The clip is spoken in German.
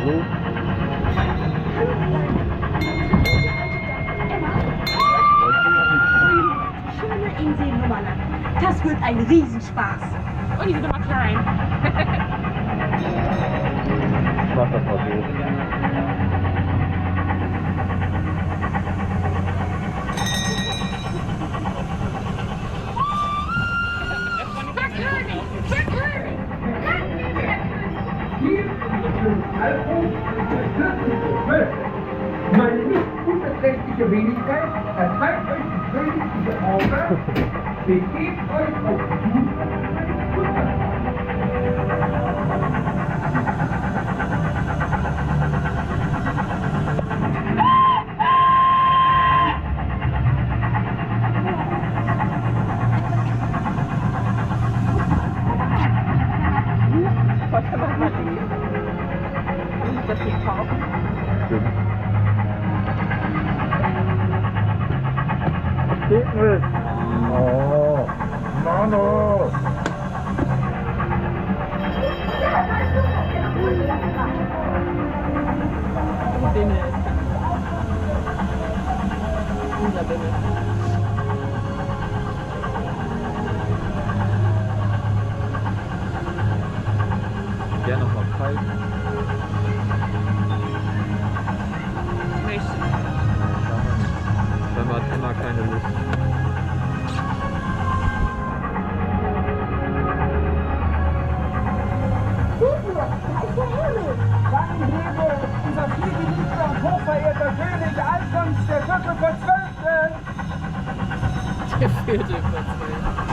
Hallo? Schöne Insel in Lummerland. Das wird ein Riesenspaß. Und die sind immer klein. Ich mach das mal so. Meine nicht unerträgliche Wenigkeit erteilt euch die königliche Order, begebt euch auf Besuch eines Kutters. Heute machen wir die. Und das POV. Stimmt. Kirmes. Oh, Mano. Bimmel. Unser Bimmel. Gerne noch mal kalt. Nicht. Wenn man immer keine Lust. Unser vielgeliebter und hochverehrter König Alfons der Vierte von 12. Der vierte von 12.